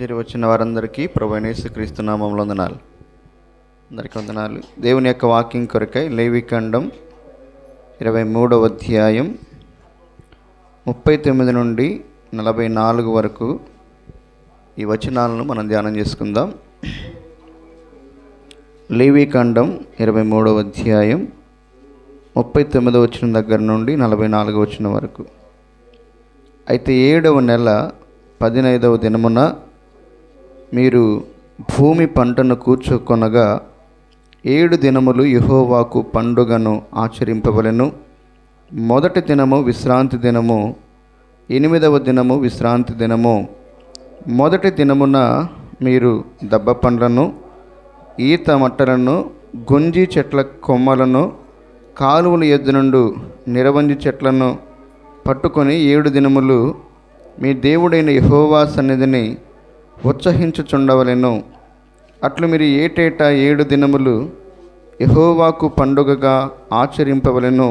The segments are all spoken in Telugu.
చేరి వచ్చిన వారందరికీ ప్రభువైన యేసుక్రీస్తు నామములో వందనాలు. అందరికీ వందనాలు. దేవుని యొక్క వాక్యం కొరకై లేవికాండం 23వ అధ్యాయం 39 నుండి 44 వరకు ఈ వచనాలను మనం ధ్యానం చేసుకుందాం. లేవికాండం 23వ అధ్యాయం 39వ వచనం దగ్గర నుండి 44వ వచనం వరకు. అయితే 7వ నెల 15వ దినమున మీరు భూమి పంటను కూర్చుకొనగా 7 దినములు యెహోవాకు పండుగను ఆచరింపవలెను. మొదటి దినము విశ్రాంతి దినము, 8వ దినము విశ్రాంతి దినము. మొదటి దినమున మీరు దబ్బ పండ్లను, ఈత మట్టలను, గొంజి చెట్ల కొమ్మలను, కాలువల యొద్ద నుండి నిరవంజి చెట్లను పట్టుకొని 7 దినములు మీ దేవుడైన యెహోవా సన్నిధిని ఉత్సహించుచుండవలెను. అట్లు మీరు ఏటేటా 7 దినములు యెహోవాకు పండుగగా ఆచరింపవలెను.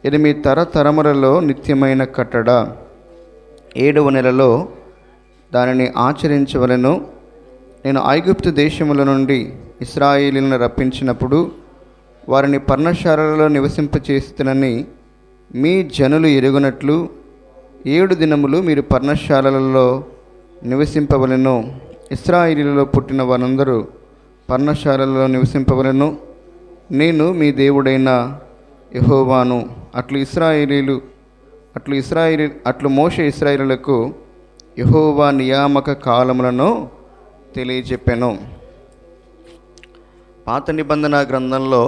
ఇది మీ తరతరములలో నిత్యమైన కట్టడ. 7వ నెలలో దానిని ఆచరించవలెను. నేను ఐగుప్తు దేశముల నుండి ఇశ్రాయేలీయులను రప్పించినప్పుడు వారిని పర్ణశాలలో నివసింపచేస్తునని మీ జనులు ఎరుగునట్లు 7 దినములు మీరు పర్ణశాలలలో నివసింపవలెను. ఇశ్రాయేలీయులలో పుట్టిన వారందరూ పర్ణశాలలో నివసింపవలెను. నేను మీ దేవుడైన యెహోవాను. అట్లు మోషే ఇశ్రాయేలీయులకు యెహోవా నియామక కాలములను తెలియజెప్పెను. పాత నిబంధన గ్రంథంలో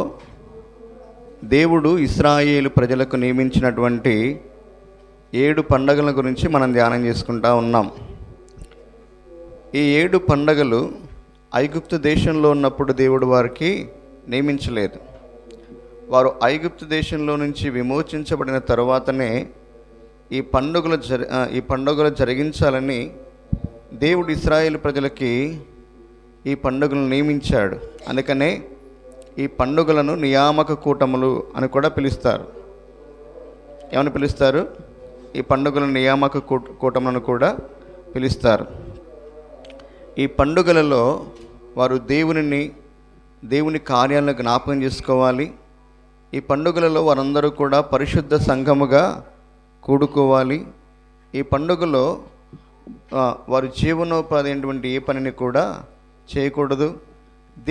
దేవుడు ఇశ్రాయేలు ప్రజలకు నియమించినటువంటి 7 పండగల గురించి మనం ధ్యానం చేసుకుంటా ఉన్నాం. ఈ 7 పండగలు ఐగుప్తు దేశంలో ఉన్నప్పుడు దేవుడు వారికి నియమించలేదు. వారు ఐగుప్తు దేశంలో నుంచి విమోచించబడిన తరువాతనే ఈ పండుగలు జరిగించాలని దేవుడు ఇశ్రాయేలు ప్రజలకి ఈ పండుగలను నియమించాడు. అందుకనే ఈ పండుగలను నియామక కూటములు అని కూడా పిలుస్తారు. ఏమని పిలుస్తారు? ఈ పండుగల నియామక కూటములను కూడా పిలుస్తారు. ఈ పండుగలలో వారు దేవుని కార్యాలను జ్ఞాపకం చేసుకోవాలి. ఈ పండుగలలో వారందరూ కూడా పరిశుద్ధ సంఘముగా కూడుకోవాలి. ఈ పండుగలో వారు జీవనోపాధి అయినటువంటి ఏ పనిని కూడా చేయకూడదు.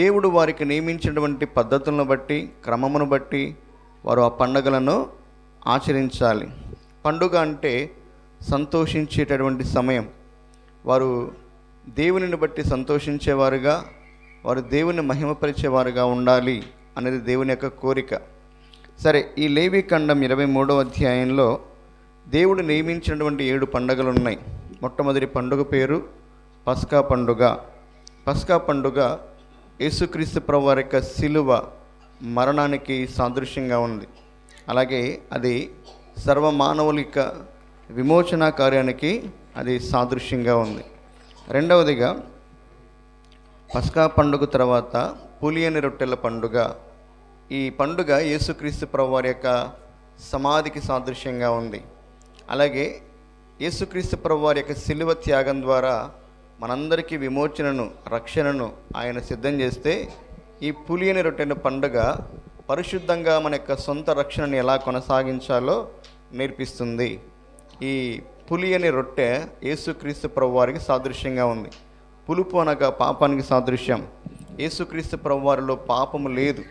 దేవుడు వారికి నియమించినటువంటి పద్ధతులను బట్టి, క్రమమును బట్టి వారు ఆ పండుగలను ఆచరించాలి. పండుగ అంటే సంతోషించేటటువంటి సమయం. వారు దేవునిని బట్టి సంతోషించేవారుగా, వారు దేవుని మహిమపరిచేవారుగా ఉండాలి అనేది దేవుని యొక్క కోరిక. సరే, ఈ లేవికాండం 23వ అధ్యాయంలో దేవుడు నియమించినటువంటి 7 పండుగలు ఉన్నాయి. మొట్టమొదటి పండుగ పేరు పస్కా పండుగ. పస్కా పండుగ యేసుక్రీస్తు ప్రభువారి యొక్క శిలువ మరణానికి సాదృశ్యంగా ఉంది. అలాగే అది సర్వమానవులిక విమోచన కార్యానికి అది సాదృశ్యంగా ఉంది. రెండవదిగా పస్కా పండుగ తర్వాత పులియని రొట్టెల పండుగ. ఈ పండుగ యేసుక్రీస్తు ప్రభువారి యొక్క సమాధికి సాదృశ్యంగా ఉంది. అలాగే యేసుక్రీస్తు ప్రభువారి యొక్క శిలువ త్యాగం ద్వారా మనందరికీ విమోచనను, రక్షణను ఆయన సిద్ధం చేస్తే ఈ పులియని రొట్టెల పండుగ పరిశుద్ధంగా మన యొక్క సొంత రక్షణని ఎలా కొనసాగించాలో నేర్పిస్తుంది. ఈ పులియని రొట్టె యేసుక్రీస్తు ప్రభువారికి సాదృశ్యంగా ఉంది. పులుపు అనగా పాపానికి సాదృశ్యం. యేసుక్రీస్తు ప్రభువారిలో పాపము లేదు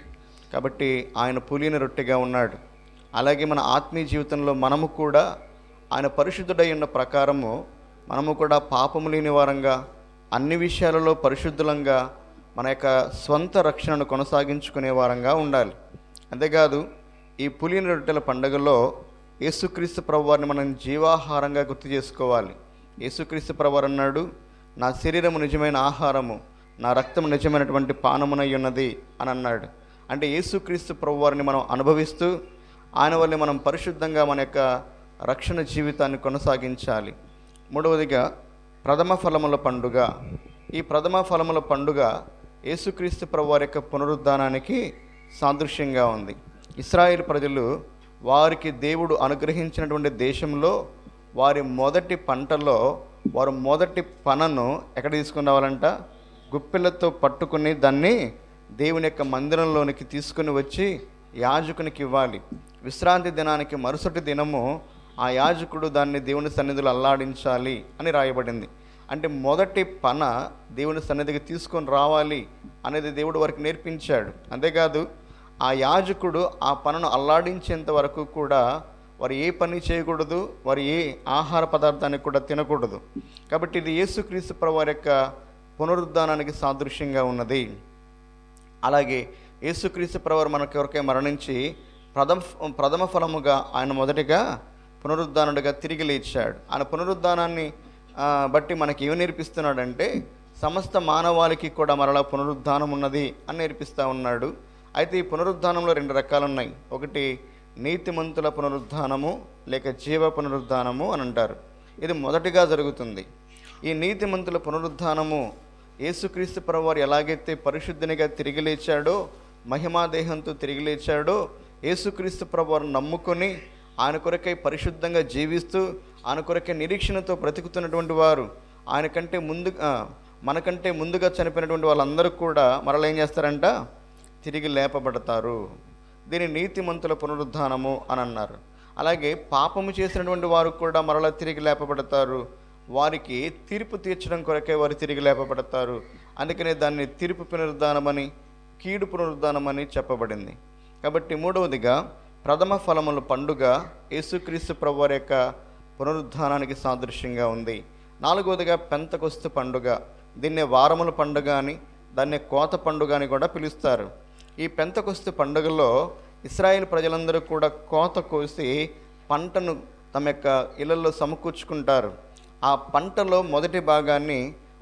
కాబట్టి ఆయన పులియని రొట్టెగా ఉన్నాడు. అలాగే మన ఆత్మీయ జీవితంలో మనము కూడా ఆయన పరిశుద్ధుడై ఉన్న ప్రకారము మనము కూడా పాపము లేని వారంగా, అన్ని విషయాలలో పరిశుద్ధులంగా మన యొక్క స్వంత రక్షణను కొనసాగించుకునే వారంగా ఉండాలి. అంతేకాదు ఈ పులియని రొట్టెల పండుగలో యేసుక్రీస్తు ప్రభువారిని మనం జీవాహారంగా గుర్తు చేసుకోవాలి. యేసుక్రీస్తు ప్రభువారు అన్నాడు, నా శరీరము నిజమైన ఆహారము, నా రక్తం నిజమైనటువంటి పానమునై ఉన్నది అని అన్నాడు. అంటే యేసుక్రీస్తు ప్రభువారిని మనం అనుభవిస్తూ ఆయన వల్ల మనం పరిశుద్ధంగా మన యొక్క రక్షణ జీవితాన్ని కొనసాగించాలి. మూడవదిగా ప్రథమ ఫలముల పండుగ. ఈ ప్రథమ ఫలముల పండుగ యేసుక్రీస్తు ప్రభువారి యొక్క పునరుద్ధానానికి సాదృశ్యంగా ఉంది. ఇశ్రాయేలు ప్రజలు వారికి దేవుడు అనుగ్రహించినటువంటి దేశంలో వారి మొదటి పంటలో వారు మొదటి పనను ఎక్కడ తీసుకుని రావాలంట? గుప్పెలతో పట్టుకుని దాన్ని దేవుని యొక్క మందిరంలోనికి తీసుకుని వచ్చి యాజకునికి ఇవ్వాలి. విశ్రాంతి దినానికి మరుసటి దినము ఆ యాజకుడు దాన్ని దేవుని సన్నిధిలో అల్లాడించాలి అని రాయబడింది. అంటే మొదటి పన దేవుని సన్నిధికి తీసుకొని రావాలి అనేది దేవుడు వారికి నేర్పించాడు. అంతేకాదు ఆ యాజకుడు ఆ పనను అల్లాడించేంత వరకు కూడా వారు ఏ పని చేయకూడదు, వారు ఏ ఆహార పదార్థాన్ని కూడా తినకూడదు. కాబట్టి ఇది యేసుక్రీస్తు ప్రభువారి యొక్క పునరుద్ధానానికి సాదృశ్యంగా ఉన్నది. అలాగే యేసుక్రీస్తు ప్రభువారు మన కొరకే మరణించి ప్రథమ ఫలముగా ఆయన మొదటిగా పునరుద్ధానుడిగా తిరిగి లేచాడు. ఆయన పునరుద్ధానాన్ని బట్టి మనకి ఏమి నేర్పిస్తున్నాడంటే సమస్త మానవాళికి కూడా మరలా పునరుద్ధానం ఉన్నది అని నేర్పిస్తూ ఉన్నాడు. అయితే ఈ పునరుద్ధానంలో 2 రకాలు ఉన్నాయి. ఒకటి నీతిమంతుల పునరుద్ధానము లేక జీవ పునరుద్ధానము అని అంటారు. ఇది మొదటిగా జరుగుతుంది. ఈ నీతిమంతుల పునరుద్ధానము యేసుక్రీస్తు ప్రభువారు ఎలాగైతే పరిశుద్ధునిగా తిరిగి లేచాడో, మహిమాదేహంతో తిరిగి లేచాడో, యేసుక్రీస్తు ప్రభువారు నమ్ముకొని ఆయన కొరకై పరిశుద్ధంగా జీవిస్తూ ఆయన కొరకై నిరీక్షణతో బ్రతుకుతున్నటువంటి వారు, మనకంటే ముందుగా చనిపోయినటువంటి వాళ్ళందరూ కూడా మరలా ఏం చేస్తారంట? తిరిగి లేపబడతారు. దీని నీతిమంతుల పునరుద్ధానము అని అన్నారు. అలాగే పాపము చేసినటువంటి వారు కూడా మరలా తిరిగి లేపబడతారు. వారికి తీర్పు తీర్చడం కొరకే వారు తిరిగి లేపబడతారు. అందుకనే దాన్ని తీర్పు పునరుద్ధానమని, కీడు పునరుద్ధానమని చెప్పబడింది. కాబట్టి మూడవదిగా ప్రథమ ఫలముల పండుగ యేసుక్రీస్తు ప్రభువారి యొక్క పునరుద్ధానానికి సాదృశ్యంగా ఉంది. నాలుగవదిగా పెంతెకొస్తు పండుగ. దీన్నే వారముల పండుగ అని, దాన్నే కోత పండుగ అని కూడా పిలుస్తారు. ఈ పెంతెకొస్తు పండుగలో ఇశ్రాయేలు ప్రజలందరూ కూడా కోత కోసి పంటను తమ యొక్క ఇళ్లలో సమకూర్చుకుంటారు. ఆ పంటలో మొదటి భాగాన్ని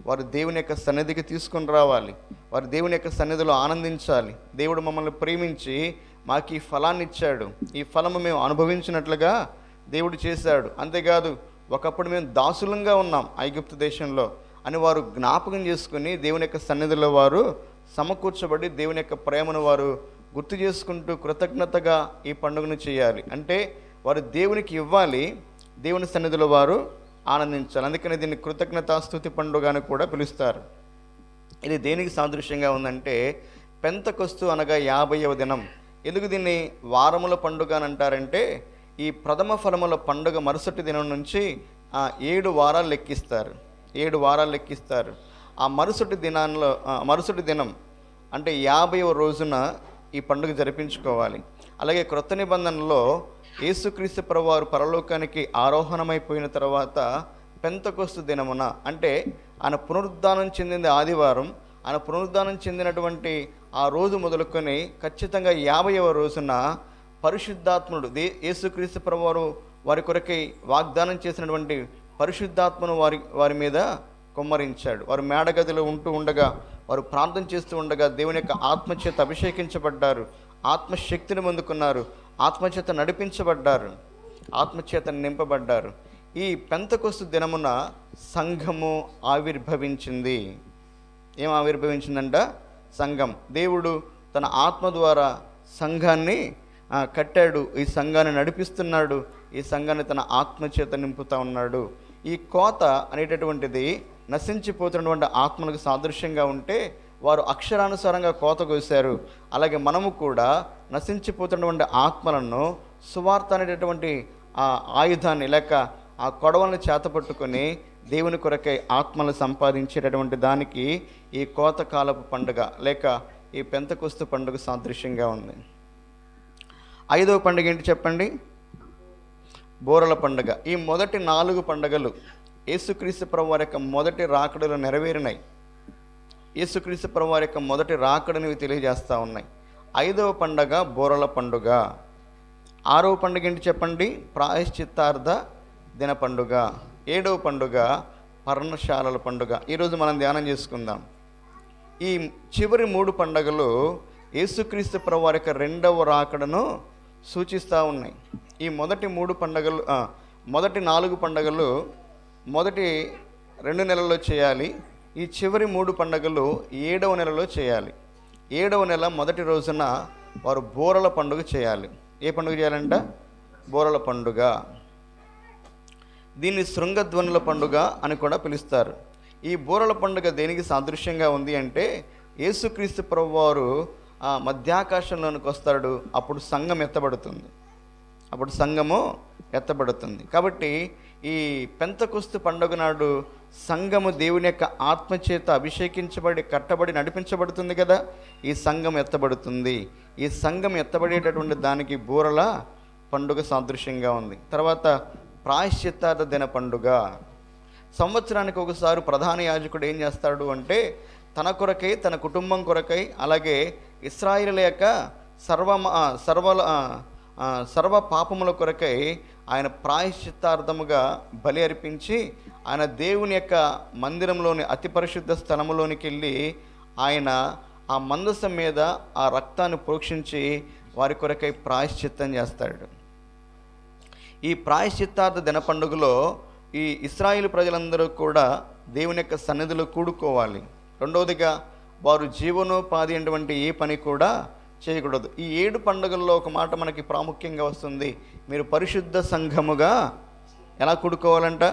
వారు దేవుని యొక్క సన్నిధికి తీసుకొని రావాలి. వారు దేవుని యొక్క సన్నిధిలో ఆనందించాలి. దేవుడు మమ్మల్ని ప్రేమించి మాకు ఈ ఫలాన్ని ఇచ్చాడు, ఈ ఫలము మేము అనుభవించినట్లుగా దేవుడు చేశాడు. అంతేకాదు ఒకప్పుడు మేము దాసులంగా ఉన్నాం ఐగుప్తు దేశంలో అని వారు జ్ఞాపకం చేసుకుని దేవుని యొక్క సన్నిధిలో వారు సమకూర్చబడి దేవుని యొక్క ప్రేమను వారు గుర్తు చేసుకుంటూ కృతజ్ఞతగా ఈ పండుగను చేయాలి. అంటే వారు దేవునికి ఇవ్వాలి, దేవుని సన్నిధిలో వారు ఆనందించాలి. అందుకని దీన్ని కృతజ్ఞతాస్తుతి పండుగ అని కూడా పిలుస్తారు. ఇది దేనికి సాదృశ్యంగా ఉందంటే పెంతెకొస్తు అనగా 50వ దినం. ఎందుకు దీన్ని వారముల పండుగ అని అంటారంటే ఈ ప్రథమ ఫలముల పండుగ మరుసటి దినం నుంచి 7 వారాలు లెక్కిస్తారు. 7 వారాలు లెక్కిస్తారు. ఆ మరుసటి దినం అంటే 50వ రోజున ఈ పండుగ జరిపించుకోవాలి. అలాగే క్రొత్త నిబంధనలో యేసుక్రీస్తు ప్రభువారు పరలోకానికి ఆరోహణమైపోయిన తర్వాత పెంతెకొస్తు దినమున, అంటే ఆయన పునరుద్ధానం చెందింది ఆదివారం, ఆయన పునరుద్ధానం చెందినటువంటి ఆ రోజు మొదలుకొని ఖచ్చితంగా 50వ రోజున పరిశుద్ధాత్ముడు యేసుక్రీస్తు ప్రభువారు వారి కొరకై వాగ్దానం చేసినటువంటి పరిశుద్ధాత్మను వారి మీద కుమ్మరించాడు. వారు మేడగదిలో ఉంటూ ఉండగా, వారు ప్రార్థన చేస్తూ ఉండగా దేవుని యొక్క ఆత్మచేత అభిషేకించబడ్డారు, ఆత్మశక్తిని పొందుకున్నారు, ఆత్మచేత నడిపించబడ్డారు, ఆత్మచేత నింపబడ్డారు. ఈ పెంతెకొస్తు దినమున సంఘము ఆవిర్భవించింది. ఏం ఆవిర్భవించిందంట? సంఘం. దేవుడు తన ఆత్మ ద్వారా సంఘాన్ని కట్టాడు, ఈ సంఘాన్ని నడిపిస్తున్నాడు, ఈ సంఘాన్ని తన ఆత్మచేత నింపుతూ ఉన్నాడు. ఈ కోత అనేటటువంటిది నశించిపోతున్నటువంటి ఆత్మలకు సాదృశ్యంగా ఉంటే వారు అక్షరానుసారంగా కోత కోసారు. అలాగే మనము కూడా నశించిపోతున్నటువంటి ఆత్మలను సువార్త అనేటటువంటి ఆ ఆయుధాన్ని లేక ఆ కొడవలను చేతపట్టుకొని దేవుని కొరకై ఆత్మలు సంపాదించేటటువంటి దానికి ఈ కోతకాలపు పండుగ లేక ఈ పెంతెకొస్తు పండుగ సాదృశ్యంగా ఉంది. 5వ పండుగ ఏంటి చెప్పండి? బూరల పండుగ. ఈ మొదటి 4 పండుగలు యేసుక్రీస్తు ప్రభువారి యొక్క మొదటి రాకడలు నెరవేరినాయి. యేసుక్రీస్తు ప్రభువారి యొక్క మొదటి రాకడని తెలియజేస్తూ ఉన్నాయి. 5వ పండుగ బూరల పండుగ. 6వ పండుగ ఏంటి చెప్పండి? ప్రాయశ్చిత్తార్థ దిన పండుగ. 7వ పండుగ పర్ణశాలల పండుగ. ఈరోజు మనం ధ్యానం చేసుకుందాం. ఈ చివరి 3 పండుగలు యేసుక్రీస్తు ప్రభువారి యొక్క 2వ రాకడను సూచిస్తూ ఉన్నాయి. ఈ మొదటి 3 పండుగలు మొదటి 4 పండుగలు మొదటి 2 నెలల్లో చేయాలి. ఈ చివరి 3 పండుగలు 7వ నెలలో చేయాలి. 7వ నెల మొదటి రోజున వారు బూరల పండుగ చేయాలి. ఏ పండుగ చేయాలంట? బూరల పండుగ. దీన్ని శృంగధ్వనుల పండుగ అని కూడా పిలుస్తారు. ఈ బూరల పండుగ దేనికి సాదృశ్యంగా ఉంది అంటే, యేసుక్రీస్తు ప్రభువారు మధ్యాకాశంలోనికి వస్తాడు. అప్పుడు సంఘం ఎత్తబడుతుంది. కాబట్టి ఈ పెంతెకొస్తు పండుగ నాడు సంఘము దేవుని యొక్క ఆత్మచేత అభిషేకించబడి కట్టబడి నడిపించబడుతుంది కదా. ఈ సంఘం ఎత్తబడుతుంది. ఈ సంఘం ఎత్తబడేటటువంటి దానికి బూరల పండుగ సాదృశ్యంగా ఉంది. తర్వాత ప్రాయశ్చిత్తార్థ దిన పండుగ. సంవత్సరానికి ఒకసారి ప్రధాన యాజకుడు ఏం చేస్తాడు అంటే, తన కొరకై, తన కుటుంబం కొరకై, అలాగే ఇశ్రాయేలు యొక్క సర్వ పాపముల కొరకై ఆయన ప్రాయశ్చిత్తార్థముగా బలి అర్పించి, ఆయన దేవుని యొక్క మందిరంలోని అతి పరిశుద్ధ స్థలములోనికి వెళ్ళి ఆయన ఆ మందసం మీద ఆ రక్తాన్ని ప్రోక్షించి వారి కొరకై ప్రాయశ్చిత్తం చేస్తాడు. ఈ ప్రాయశ్చిత్తార్థ దిన పండుగలో ఈ ఇశ్రాయేలు ప్రజలందరూ కూడా దేవుని యొక్క సన్నిధిలో కూడుకోవాలి. రెండవదిగా వారు జీవనోపాధి అటువంటి ఏ పని కూడా చేయకూడదు. ఈ 7 పండుగల్లో ఒక మాట మనకి ప్రాముఖ్యంగా వస్తుంది. మీరు పరిశుద్ధ సంఘముగా ఎలా కూడుకోవాలంట?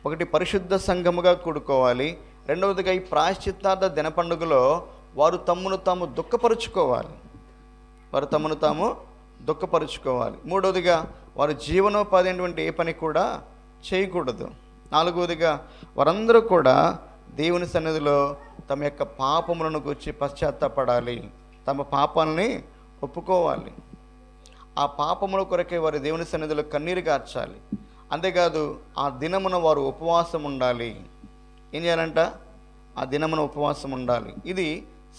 ఒకటి, పరిశుద్ధ సంఘముగా కూడుకోవాలి. రెండవదిగా ఈ ప్రాయశ్చిత్తార్థ దిన పండుగలో వారు తమ్మును తాము దుఃఖపరుచుకోవాలి. మూడవదిగా వారు జీవనోపాధి అటువంటి ఏ పని కూడా చేయకూడదు. నాలుగవదిగా వారందరూ కూడా దేవుని సన్నిధిలో తమ యొక్క పాపములను గురించి పశ్చాత్తాపడాలి. తమ పాపాలని ఒప్పుకోవాలి. ఆ పాపముల కొరకే వారి దేవుని సన్నిధిలో కన్నీరు గార్చాలి. అంతేకాదు ఆ దినమున వారు ఉపవాసం ఉండాలి. ఏం చేయాలంట? ఆ దినమున ఉపవాసం ఉండాలి. ఇది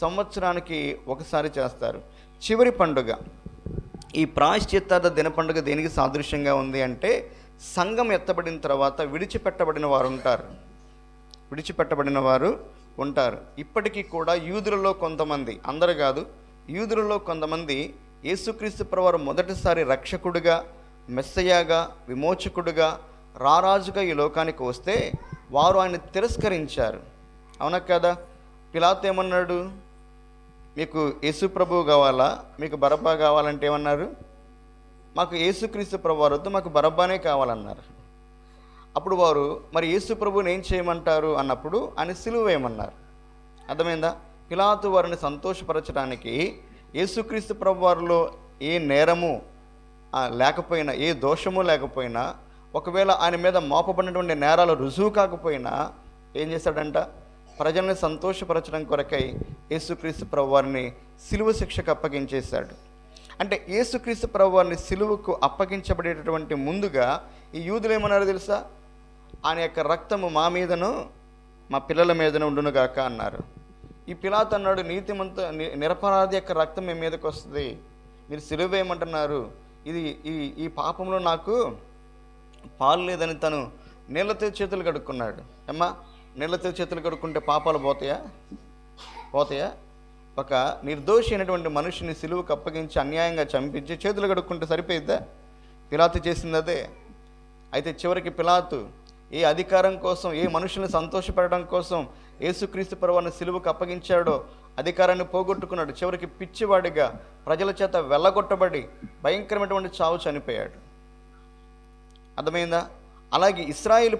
సంవత్సరానికి ఒకసారి చేస్తారు. చివరి పండుగ ఈ ప్రాయశ్చిత్తార్థ దిన పండుగ దేనికి సాదృశ్యంగా ఉంది అంటే, సంఘం ఎత్తబడిన తర్వాత విడిచిపెట్టబడిన వారు ఉంటారు. ఇప్పటికీ కూడా యూదులలో కొంతమంది, అందరూ కాదు, యూదులలో కొంతమంది యేసుక్రీస్తు ప్రభువారు మొదటిసారి రక్షకుడిగా, మెస్సయ్యగా, విమోచకుడిగా, రారాజుగా ఈ లోకానికి వస్తే వారు ఆయన తిరస్కరించారు. అవునా కదా? పిలాతు ఏమన్నాడు? మీకు యేసు ప్రభువు కావాలా, మీకు బరబ్బా కావాలంటే ఏమన్నారు? మాకు యేసుక్రీస్తు ప్రభువారు వద్దు, మాకు బరబ్బానే కావాలన్నారు. అప్పుడు వారు మరి యేసు ప్రభువుని ఏం చేయమంటారు అన్నప్పుడు ఆయన సిలువ వేయమన్నారు. అర్థమైందా? పిలాతు వారిని సంతోషపరచడానికి యేసుక్రీస్తు ప్రభువారిలో ఏ నేరము లేకపోయినా, ఏ దోషము లేకపోయినా, ఒకవేళ ఆయన మీద మోపబడినటువంటి నేరాలు రుజువు కాకపోయినా ఏం చేశాడంట? ప్రజల్ని సంతోషపరచడం కొరకై యేసుక్రీస్తు ప్రభువారిని సిలువ శిక్షకు అప్పగించేశాడు. అంటే యేసుక్రీస్తు ప్రభువారిని సిలువకు అప్పగించబడేటటువంటి ముందుగా ఈ యూదులు ఏమన్నారో తెలుసా? ఆయన యొక్క రక్తము మా మీదను మా పిల్లల మీదను ఉండునుగాక అన్నారు. ఈ పిలాతు అన్నాడు, నీతిమంత నిరపరాధి యొక్క రక్తం మీ మీదకి వస్తుంది, మీరు సిలువ వేయమంటున్నారు, ఈ పాపంలో నాకు పాలు లేదని తను నీళ్ళతో చేతులు కడుక్కున్నాడు. అమ్మా, నీళ్ళతో చేతులు కడుక్కుంటే పాపాలు పోతాయా? ఒక నిర్దోషి అయినటువంటి మనిషిని సిలువకు అప్పగించి అన్యాయంగా చంపించి చేతులు కడుక్కుంటే సరిపోయిద్దా? పిలాతు చేసింది అదే. అయితే చివరికి పిలాతు ఏ అధికారం కోసం, ఏ మనుషుల్ని సంతోషపెట్టడం కోసం యేసుక్రీస్తు ప్రభువుని సిలువకు అప్పగించాడో అధికారాన్ని పోగొట్టుకున్నాడు. చివరికి పిచ్చివాడిగా ప్రజల చేత వెళ్ళగొట్టబడి భయంకరమైనటువంటి చావు చనిపోయాడు. అర్థమైందా? అలాగే ఇశ్రాయేలు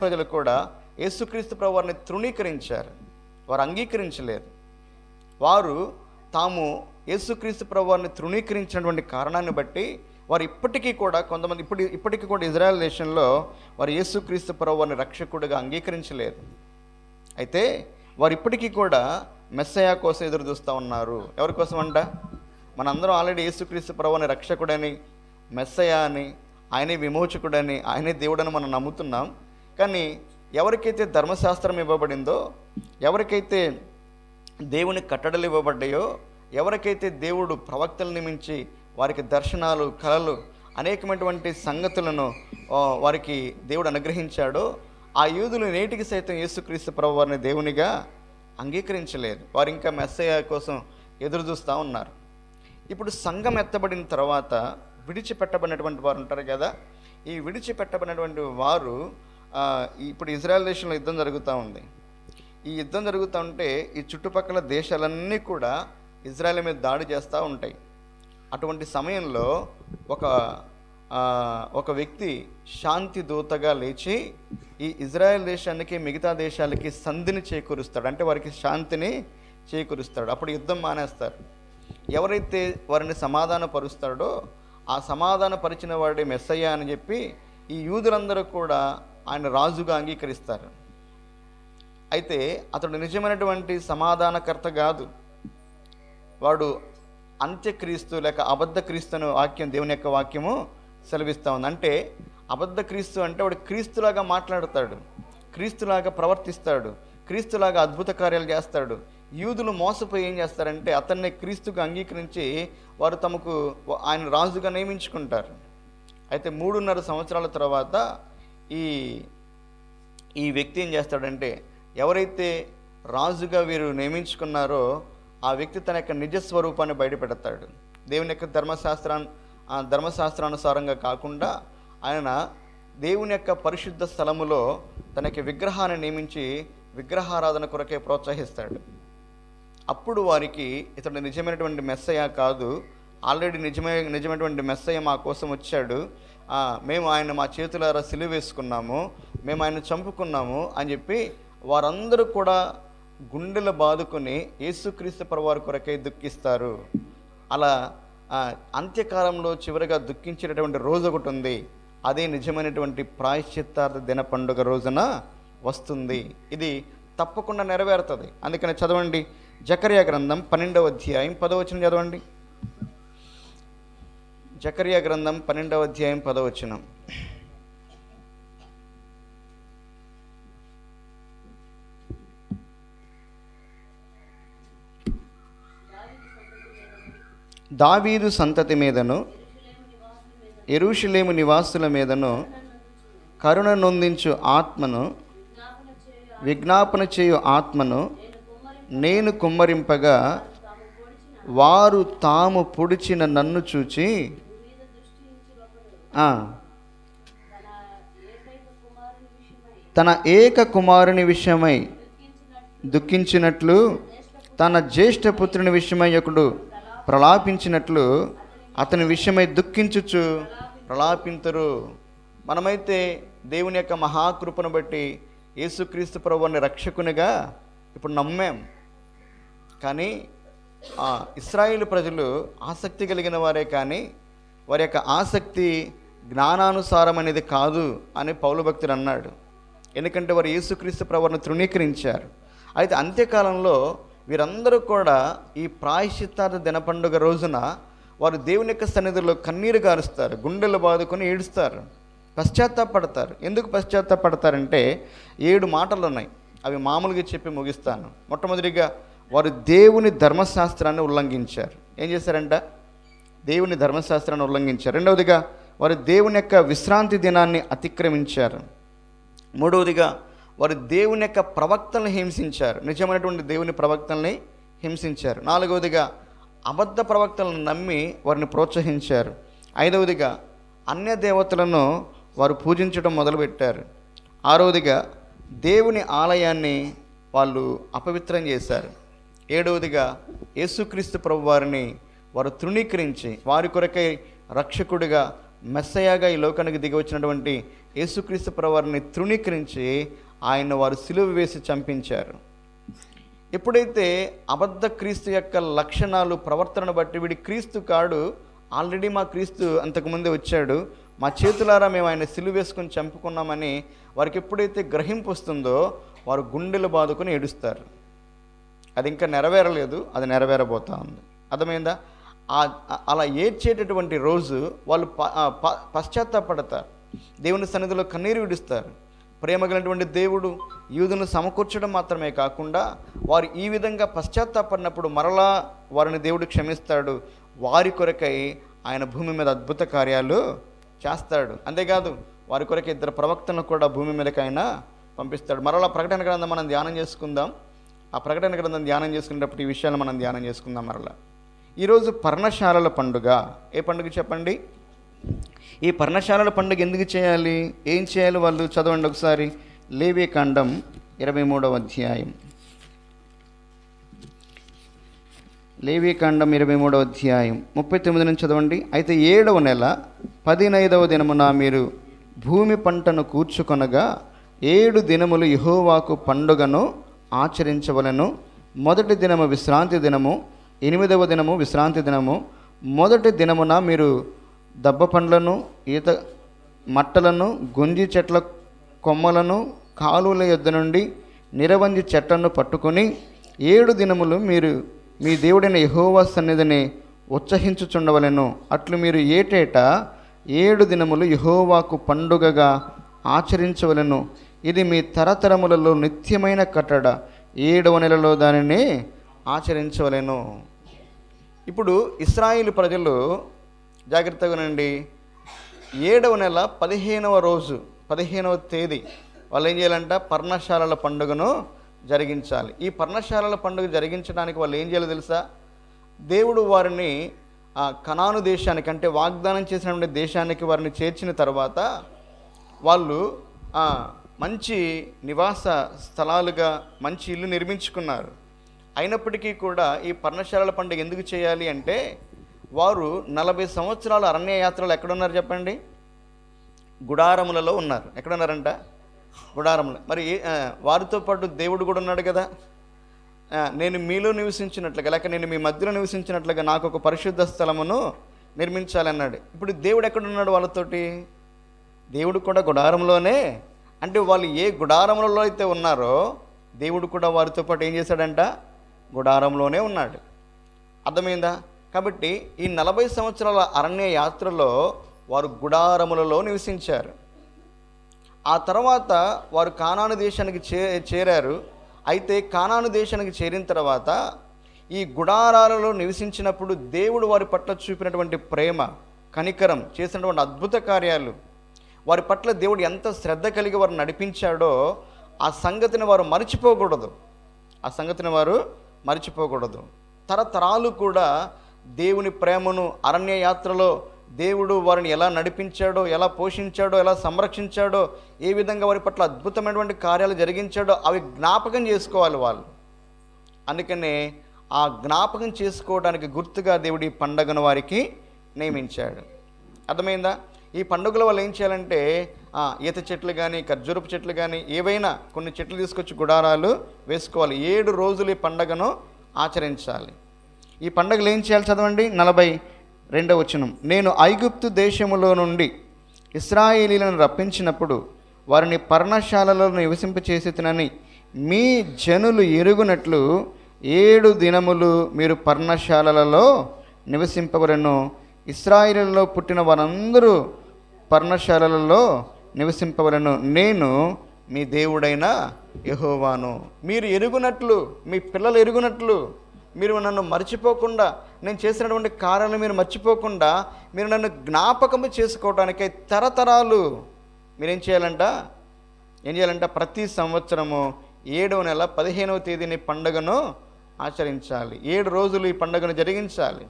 ప్రజలు కూడా యేసుక్రీస్తు ప్రభువుని తృణీకరించారు. వారు అంగీకరించలేదు. వారు తాము యేసుక్రీస్తు ప్రభువుని తృణీకరించినటువంటి కారణాన్ని బట్టి వారు ఇప్పటికీ కూడా కొంతమంది ఇప్పటికీ కూడా ఇజ్రాయెల్ దేశంలో వారు యేసుక్రీస్తు ప్రభువుని రక్షకుడిగా అంగీకరించలేదు. అయితే వారు ఇప్పటికీ కూడా మెస్సయ్య కోసం ఎదురు చూస్తూ ఉన్నారు. ఎవరి కోసం అంట? మనందరం ఆల్రెడీ యేసుక్రీస్తు ప్రభువుని రక్షకుడని, మెస్సయ్య అని, ఆయనే విమోచకుడని, ఆయనే దేవుడని మనం నమ్ముతున్నాం. కానీ ఎవరికైతే ధర్మశాస్త్రం ఇవ్వబడిందో, ఎవరికైతే దేవుని కట్టడలు ఇవ్వబడ్డాయో, ఎవరికైతే దేవుడు ప్రవక్తలు నియమించి వారికి దర్శనాలు, కళలు, అనేకమైనటువంటి సంగతులను వారికి దేవుడు అనుగ్రహించాడో, ఆ యూదులు నేటికి సైతం యేసుక్రీస్తు ప్రభువారిని దేవునిగా అంగీకరించలేదు. వారు ఇంకా మెస్సయ్య కోసం ఎదురు చూస్తూ ఉన్నారు. ఇప్పుడు సంఘం ఎత్తబడిన తర్వాత విడిచిపెట్టబడినటువంటి వారు ఉంటారు కదా. ఈ విడిచిపెట్టబడినటువంటి వారు ఇప్పుడు ఇజ్రాయెల్ దేశంలో యుద్ధం జరుగుతూ ఉంది. ఈ యుద్ధం జరుగుతూ ఉంటే ఈ చుట్టుపక్కల దేశాలన్నీ కూడా ఇజ్రాయెల్ మీద దాడి చేస్తూ ఉంటాయి. అటువంటి సమయంలో ఒక వ్యక్తి శాంతి దూతగా లేచి ఈ ఇజ్రాయెల్ దేశానికి మిగతా దేశాలకి సంధిని చేకూరుస్తాడు, అంటే వారికి శాంతిని చేకూరుస్తాడు. అప్పుడు యుద్ధం మానేస్తారు. ఎవరైతే వారిని సమాధానపరుస్తాడో ఆ సమాధానపరిచిన వాడి మెస్సయ్య అని చెప్పి ఈ యూదులందరూ కూడా ఆయన రాజుగా అంగీకరిస్తారు. అయితే అతడు నిజమైనటువంటి సమాధానకర్త కాదు, వాడు అంత్యక్రీస్తు లేక అబద్ధ క్రీస్తు అనే వాక్యం దేవుని యొక్క వాక్యము సెలవిస్తూ ఉంది. అంటే అబద్ధ క్రీస్తు అంటే వాడు క్రీస్తులాగా మాట్లాడతాడు, క్రీస్తులాగా ప్రవర్తిస్తాడు, క్రీస్తులాగా అద్భుత కార్యాలు చేస్తాడు. యూదులు మోసపోయి ఏం చేస్తారంటే అతన్ని క్రీస్తుగా అంగీకరించి వారు తమకు ఆయన రాజుగా నియమించుకుంటారు. అయితే 3.5 సంవత్సరాల తర్వాత ఈ వ్యక్తి ఏం చేస్తాడంటే ఎవరైతే రాజుగా వీరు నియమించుకున్నారో ఆ వ్యక్తి తన యొక్క నిజస్వరూపాన్ని బయటపెడతాడు. దేవుని యొక్క ధర్మశాస్త్రానుసారంగా కాకుండా ఆయన దేవుని యొక్క పరిశుద్ధ స్థలములో తనకి విగ్రహాన్ని నియమించి విగ్రహారాధన కొరకే ప్రోత్సహిస్తాడు. అప్పుడు వారికి ఇతడు నిజమైనటువంటి మెస్సయ్య కాదు, ఆల్రెడీ నిజమైనటువంటి మెస్సయ్య మా కోసం వచ్చాడు, మేము ఆయన మా చేతులారా సిలువ వేసుకున్నాము, మేము ఆయన చంపుకున్నాము అని చెప్పి వారందరూ కూడా గుండెలు బాదుకొని యేసుక్రీస్తు ప్రభువారి కొరకై దుఃఖిస్తారు. అలా అంత్యకాలంలో చివరిగా దుఃఖించేటటువంటి రోజు ఒకటి ఉంది, అదే నిజమైనటువంటి ప్రాయశ్చిత్తార్థ దిన పండుగ రోజున వస్తుంది. ఇది తప్పకుండా నెరవేరుతుంది. అందుకని చదవండి, జకర్యా గ్రంథం 12వ అధ్యాయం 10వ వచనం చదవండి. జకర్యా గ్రంథం 12వ అధ్యాయం 10వ వచనం. దావీదు సంతతి మీదను యెరూషలేము నివాసుల మీదను కరుణ నొందించు ఆత్మను విజ్ఞాపన చేయు ఆత్మను నేను కుమ్మరింపగా వారు తాము పొడిచిన నన్ను చూచి తన ఏక కుమారుని విషయమై దుఃఖించినట్లు తన జ్యేష్ఠపుత్రుని విషయమై ఒకడు ప్రలాపించినట్లు అతని విషయమై దుఃఖించుచు ప్రలాపింతురు. మనమైతే దేవుని యొక్క మహాకృపను బట్టి యేసుక్రీస్తు ప్రభువుని రక్షకునిగా ఇప్పుడు నమ్మాం. కానీ ఇశ్రాయేలు ప్రజలు ఆసక్తి కలిగిన వారే, కానీ వారి యొక్క ఆసక్తి జ్ఞానానుసారం అనేది కాదు అని పౌలు భక్తుడు అన్నాడు. ఎందుకంటే వారు యేసుక్రీస్తు ప్రభువుని తృణీకరించారు. అయితే అంత్యకాలంలో వీరందరూ కూడా ఈ ప్రాయశ్చిత్తార్థ దిన పండుగ రోజున వారు దేవుని యొక్క సన్నిధిలో కన్నీరు గారుస్తారు, గుండెలు బాదుకొని ఏడుస్తారు, పశ్చాత్తాపడతారు. ఎందుకు పశ్చాత్తాపడతారంటే 7 మాటలు ఉన్నాయి, అవి మామూలుగా చెప్పి ముగిస్తాను. మొట్టమొదటిగా వారు దేవుని ధర్మశాస్త్రాన్ని ఉల్లంఘించారు. ఏం చేశారంట? దేవుని ధర్మశాస్త్రాన్ని ఉల్లంఘించారు. రెండవదిగా వారు దేవుని యొక్క విశ్రాంతి దినాన్ని అతిక్రమించారు. మూడవదిగా వారు దేవుని యొక్క ప్రవక్తలను హింసించారు, నిజమైనటువంటి దేవుని ప్రవక్తల్ని హింసించారు. నాలుగవదిగా అబద్ధ ప్రవక్తలను నమ్మి వారిని ప్రోత్సహించారు. ఐదవదిగా అన్య దేవతలను వారు పూజించడం మొదలుపెట్టారు. ఆరవదిగా దేవుని ఆలయాన్ని వాళ్ళు అపవిత్రం చేశారు. ఏడవదిగా యేసుక్రీస్తు ప్రభు వారిని వారు తృణీకరించి వారి కొరకై రక్షకుడిగా మెస్సయాగా ఈ లోకానికి దిగి వచ్చినటువంటి యేసుక్రీస్తు ప్రభు వారిని తృణీకరించి ఆయన వారు సిలువ వేసి చంపించారు. ఎప్పుడైతే అబద్ధ క్రీస్తు యొక్క లక్షణాలు ప్రవర్తనను బట్టి వీడి క్రీస్తు కాడు, ఆల్రెడీ మా క్రీస్తు అంతకుముందే వచ్చాడు, మా చేతులారా మేము ఆయన సిలువ వేసుకొని చంపుకున్నామని వారికి ఎప్పుడైతే గ్రహింపు వస్తుందో వారు గుండెలు బాదుకొని ఏడుస్తారు. అది ఇంకా నెరవేరలేదు, అది నెరవేరబోతా ఉంది. అర్థమైందా? అలా ఏడ్చేటటువంటి రోజు వాళ్ళు పశ్చాత్తాపడతారు, దేవుని సన్నిధిలో కన్నీరు విడుస్తారు. ప్రేమ కలిగినటువంటి దేవుడు యూదులను సమకూర్చడం మాత్రమే కాకుండా వారు ఈ విధంగా పశ్చాత్తాపడినప్పుడు మరలా వారిని దేవుడు క్షమిస్తాడు, వారి కొరకై ఆయన భూమి మీద అద్భుత కార్యాలు చేస్తాడు. అంతేకాదు వారి కొరకు 2 ప్రవక్తలను కూడా భూమి మీదకి ఆయన పంపిస్తాడు. మరలా ప్రకటన గ్రంథం మనం ధ్యానం చేసుకుందాం. ఆ ప్రకటన గ్రంథం ధ్యానం చేసుకునేటప్పుడు ఈ విషయాలు మనం ధ్యానం చేసుకుందాం. మరలా ఈరోజు పర్ణశాలల పండుగ. ఏ పండుగ చెప్పండి? ఈ పర్ణశాలల పండుగ ఎందుకు చేయాలి, ఏం చేయాలి వాళ్ళు? చదవండి ఒకసారి, లేవియకాండం 23వ అధ్యాయం. లేవియకాండం 23వ అధ్యాయం 39 నుంచి చదవండి. అయితే 7వ నెల 15వ దినమున మీరు భూమి పంటను కూర్చుకొనగా 7 దినములు యెహోవాకు పండుగను ఆచరించవలెను. మొదటి దినము విశ్రాంతి దినము, 8వ దినము విశ్రాంతి దినము. మొదటి దినమున మీరు దబ్బ పండ్లను, ఈత మట్టలను, గొంజి చెట్ల కొమ్మలను, కాలువల యొద్ద నుండి నిరవంజి చెట్లను పట్టుకొని 7 దినములు మీరు మీ దేవుడైన యెహోవా సన్నిధిని ఉత్సహించుచుండవలెను. అట్లు మీరు ఏటేటా 7 దినములు యెహోవాకు పండుగగా ఆచరించవలెను. ఇది మీ తరతరములలో నిత్యమైన కట్టడ. 7వ నెలలో దానిని ఆచరించవలెను. ఇప్పుడు ఇశ్రాయేలు ప్రజలు జాగ్రత్తగా నండి, 7వ నెల 15వ రోజు 15వ తేదీ వాళ్ళు ఏం చేయాలంట? పర్ణశాలల పండుగను జరిగించాలి. ఈ పర్ణశాలల పండుగ జరిగించడానికి వాళ్ళు ఏం చేయాలో తెలుసా? దేవుడు వారిని కనాను దేశానికి, అంటే వాగ్దానం చేసినటువంటి దేశానికి వారిని చేర్చిన తర్వాత వాళ్ళు మంచి నివాస స్థలాలుగా మంచి ఇల్లు నిర్మించుకున్నారు. అయినప్పటికీ కూడా ఈ పర్ణశాలల పండుగ ఎందుకు చేయాలి అంటే, వారు 40 సంవత్సరాల అరణ్య యాత్రలు ఎక్కడున్నారు చెప్పండి? గుడారములలో ఉన్నారు. ఎక్కడున్నారంట? గుడారములు. మరి వారితో పాటు దేవుడు కూడా ఉన్నాడు కదా. నేను మీలో నివసించినట్లుగా, లేక నేను మీ మధ్యలో నివసించినట్లుగా నాకు ఒక పరిశుద్ధ స్థలమును నిర్మించాలన్నాడు. ఇప్పుడు దేవుడు ఎక్కడున్నాడు వాళ్ళతోటి? దేవుడు కూడా గుడారంలోనే. అంటే వాళ్ళు ఏ గుడారములలో అయితే ఉన్నారో దేవుడు కూడా వారితో పాటు ఏం చేశాడంట? గుడారంలోనే ఉన్నాడు. అర్థమైందా? కాబట్టి ఈ 40 సంవత్సరాల అరణ్య యాత్రలో వారు గుడారములలో నివసించారు. ఆ తర్వాత వారు కానాను దేశానికి చేరారు. అయితే కానాను దేశానికి చేరిన తర్వాత ఈ గుడారాలలో నివసించినప్పుడు దేవుడు వారి పట్ల చూపినటువంటి ప్రేమ, కనికరం, చేసినటువంటి అద్భుత కార్యాలు, వారి పట్ల దేవుడు ఎంత శ్రద్ధ కలిగి వారు నడిపించాడో ఆ సంగతిని వారు మరిచిపోకూడదు. తరతరాలు కూడా దేవుని ప్రేమను, అరణ్య యాత్రలో దేవుడు వారిని ఎలా నడిపించాడో, ఎలా పోషించాడో, ఎలా సంరక్షించాడో, ఏ విధంగా వారి పట్ల అద్భుతమైనటువంటి కార్యాలు జరిగించాడో అవి జ్ఞాపకం చేసుకోవాలి వాళ్ళు. అందుకనే ఆ జ్ఞాపకం చేసుకోవడానికి గుర్తుగా దేవుడు ఈ పండుగను వారికి నియమించాడు. అర్థమైందా? ఈ పండుగల వల్ల ఏం చేయాలంటే ఈత చెట్లు కానీ, ఖర్జూరపు చెట్లు కానీ, ఏవైనా కొన్ని చెట్లు తీసుకొచ్చి గుడారాలు వేసుకోవాలి. 7 రోజులు ఈ పండుగను ఆచరించాలి. ఈ పండుగలు ఏం చేయాలి? చదవండి 42వ వచనం. నేను ఐగుప్తు దేశములో నుండి ఇశ్రాయేలీలను రప్పించినప్పుడు వారిని పర్ణశాలలో నివసింపచేసితినని మీ జనులు ఎరుగునట్లు 7 దినములు మీరు పర్ణశాలలలో నివసింపవలెను. ఇశ్రాయేలులో పుట్టిన వారందరూ పర్ణశాలలలో నివసింపవలెను. నేను మీ దేవుడైన యెహోవాను. మీరు ఎరుగునట్లు, మీ పిల్లలు ఎరుగునట్లు, మీరు నన్ను మర్చిపోకుండా, నేను చేసినటువంటి కార్యాలను మీరు మర్చిపోకుండా, మీరు నన్ను జ్ఞాపకము చేసుకోవడానికై తరతరాలు మీరేం చేయాలంట? ప్రతి సంవత్సరము 7వ నెల 15వ తేదీని పండుగను ఆచరించాలి. 7 రోజులు ఈ పండుగను జరిగించాలి.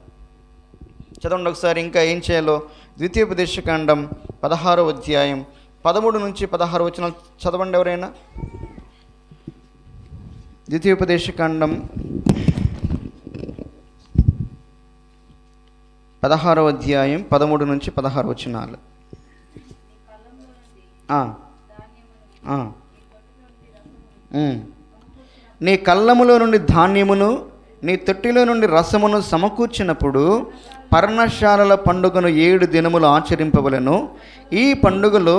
చదవండి ఒకసారి ఇంకా ఏం చేయాలో. ద్వితీయోపదేశకాండం 16వ అధ్యాయం 13 నుంచి 16 వచనాలు చదవండి ఎవరైనా. ద్వితీయోపదేశకాండం 16వ అధ్యాయం 13 నుంచి 16 వచనాలు. నీ కళ్ళములో నుండి ధాన్యమును, నీ తొట్టిలో నుండి రసమును సమకూర్చినప్పుడు పర్ణశాలల పండుగను 7 దినములు ఆచరింపవలెను. ఈ పండుగలో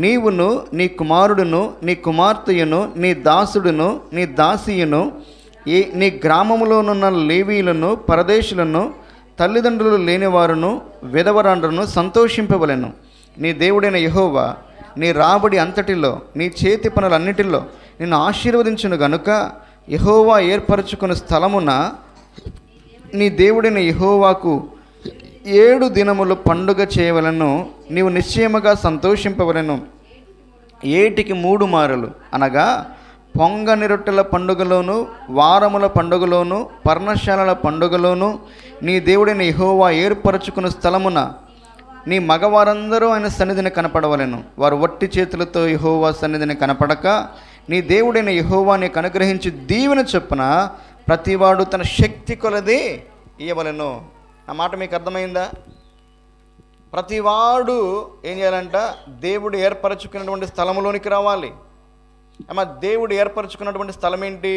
నీవును, నీ కుమారుడును, నీ కుమార్తెయును, నీ దాసుడును, నీ దాసియును, నీ గ్రామములోనున్న లేవీయులను, పరదేశులను, తల్లిదండ్రులు లేనివారును, విధవరాండ్రును సంతోషింపవలెను. నీ దేవుడైన యెహోవా నీ రాబడి అంతటిలో, నీ చేతి పనులన్నిటిలో నిన్ను ఆశీర్వదించును గనుక యెహోవా ఏర్పరచుకున్న స్థలమున నీ దేవుడైన యెహోవాకు 7 దినములు పండుగ చేయవలను. నీవు నిశ్చయముగా సంతోషింపవలను. ఏటికి 3 మారులు, అనగా పొంగని రొట్టెల పండుగలోను, వారముల పండుగలోను, పర్ణశాలల పండుగలోను నీ దేవుడైన యెహోవా ఏర్పరచుకున్న స్థలమున నీ మగవారందరూ ఆయన సన్నిధిని కనపడవలెను. వారు వట్టి చేతులతో యెహోవా సన్నిధిని కనపడక నీ దేవుడైన యెహోవా నీకు అనుగ్రహించి దీవెన చొప్పున ప్రతివాడు తన శక్తి కొలది ఇయ్యవలెను. ఆ మాట మీకు అర్థమైందా? ప్రతివాడు ఏం చేయాలంట, దేవుడు ఏర్పరచుకున్నటువంటి స్థలంలోనికి రావాలి. అమ్మ, దేవుడు ఏర్పరచుకున్నటువంటి స్థలం ఏంటి?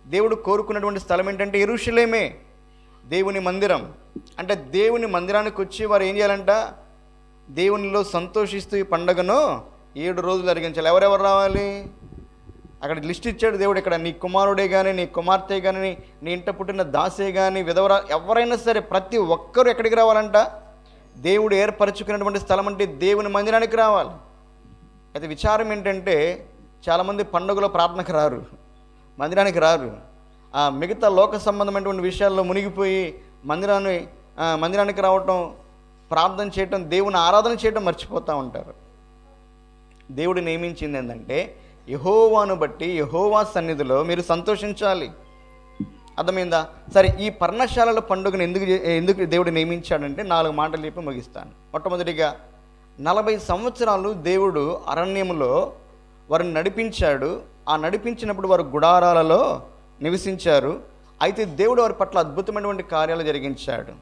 దేవుడు కోరుకున్నటువంటి స్థలం ఏంటంటే యెరూషలేమే, దేవుని మందిరం. అంటే దేవుని మందిరానికి వచ్చి వారు ఏం చేయాలంట, దేవునిలో సంతోషిస్తూ ఈ పండుగను 7 రోజులు జరిగించాలి. ఎవరెవరు రావాలి? అక్కడ లిస్ట్ ఇచ్చాడు దేవుడు. ఇక్కడ నీ కుమారుడే కానీ, నీ కుమార్తె కానీ, నీ ఇంట పుట్టిన దాసే కానీ, విధవరా, ఎవరైనా సరే ప్రతి ఒక్కరూ ఎక్కడికి రావాలంట? దేవుడు ఏర్పరచుకున్నటువంటి స్థలం అంటే దేవుని మందిరానికి రావాలి. అయితే విచారం ఏంటంటే, చాలామంది పండుగలో ప్రార్థనకు రారు, మందిరానికి రారు. మిగతా లోక సంబంధమైనటువంటి విషయాల్లో మునిగిపోయి మందిరానికి రావటం, ప్రార్థన చేయటం, దేవుని ఆరాధన చేయటం మర్చిపోతూ ఉంటారు. దేవుడు నియమించింది ఏంటంటే, యెహోవాను బట్టి యెహోవా సన్నిధిలో మీరు సంతోషించాలి. అర్థమైందా? సరే, ఈ పర్ణశాలల పండుగను ఎందుకు దేవుడు నియమించాడంటే 4 మాటలు చెప్పి ముగిస్తాను. మొట్టమొదటిగా 40 సంవత్సరాలు దేవుడు అరణ్యములో వారిని నడిపించాడు. ఆ నడిపించినప్పుడు వారు గుడారాలలో నివసించారు. అయితే దేవుడు వారి పట్ల అద్భుతమైనటువంటి కార్యాలు జరిగించాడు.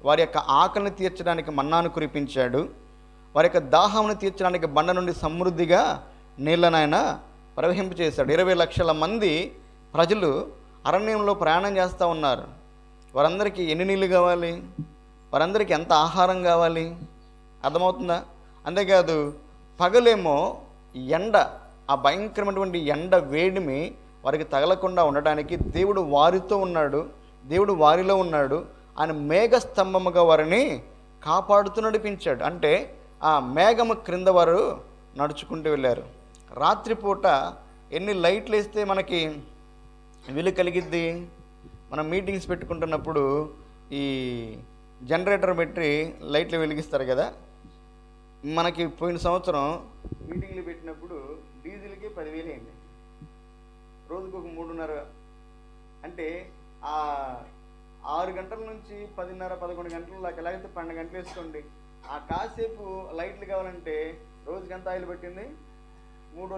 వారి యొక్క ఆకలిని తీర్చడానికి మన్నాను కురిపించాడు. వారి యొక్క దాహమును తీర్చడానికి బండ నుండి సమృద్ధిగా నీళ్ళను ఆయన ప్రవహింపచేశాడు. 20 లక్షల మంది ప్రజలు అరణ్యంలో ప్రయాణం చేస్తూ ఉన్నారు. వారందరికీ ఎన్ని నీళ్ళు కావాలి? వారందరికీ ఎంత ఆహారం కావాలి? అర్థమవుతుందా? అంతేకాదు, పగలేమో ఎండ, ఆ భయంకరమైనటువంటి ఎండ వేడిమి వారికి తగలకుండా ఉండడానికి దేవుడు వారితో ఉన్నాడు, దేవుడు వారిలో ఉన్నాడు. ఆయన మేఘస్తంభముగా వారిని కాపాడుతూ నడిపించాడు. అంటే ఆ మేఘము క్రింద వారు నడుచుకుంటూ వెళ్ళారు. రాత్రిపూట ఎన్ని లైట్లు వేస్తే మనకి వెలుగు కలిగిద్ది? మనం మీటింగ్స్ పెట్టుకుంటున్నప్పుడు ఈ జనరేటర్ పెట్టి లైట్లు వెలిగిస్తారు కదా. మనకి పోయిన సంవత్సరం మీటింగ్లు పెట్టినప్పుడు డీజిల్కి 10,000 అయింది. రోజుకు ఒక 3.5. అంటే 6 గంటల నుంచి 10:30, 11 గంటల దాకా, లేకపోతే 12 గంటలు వేసుకోండి. ఆ కాసేపు లైట్లు కావాలంటే రోజుకి ఎంత ఆయిల్ పెట్టింది? 3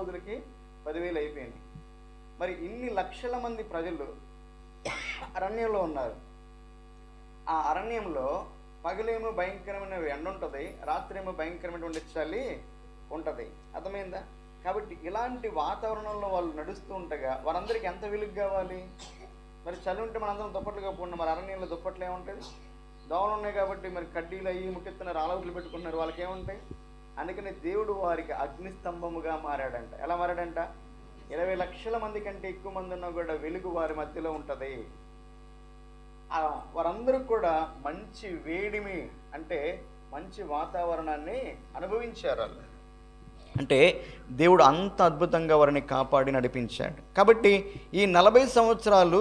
రోజులకి 10,000 అయిపోయింది. మరి ఇన్ని లక్షల మంది ప్రజలు అరణ్యంలో ఉన్నారు. ఆ అరణ్యంలో పగలేమో భయంకరమైన ఎండ ఉంటుంది, రాత్రి ఏమో భయంకరమైనటువంటి చలి ఉంటుంది. అర్థమైందా? కాబట్టి ఇలాంటి వాతావరణంలో వాళ్ళు నడుస్తూ ఉండగా వారందరికీ ఎంత వెలుగు కావాలి? మరి చలి ఉంటే మనందరం దుప్పట్లు కప్పుకున్నాం. మరి అరణ్యంలో దుప్పట్లు ఏముంటుంది? దోవలు ఉన్నాయి కాబట్టి మరి కడ్డీలు అయ్యి ముఖ్యత్తున్నారు, ఆలవుట్లు పెట్టుకుంటున్నారు, వాళ్ళకి ఏముంటాయి? అందుకని దేవుడు వారికి అగ్నిస్తంభముగా మారాడంట. ఎలా మారాడంట? 20 లక్షల మంది కంటే ఎక్కువ మంది ఉన్నా కూడా వెలుగు వారి మధ్యలో ఉంటుంది. వారందరూ కూడా మంచి వేడిమి, అంటే మంచి వాతావరణాన్ని అనుభవించారు. అంటే దేవుడు అంత అద్భుతంగా వారిని కాపాడి నడిపించాడు. కాబట్టి ఈ 40 సంవత్సరాలు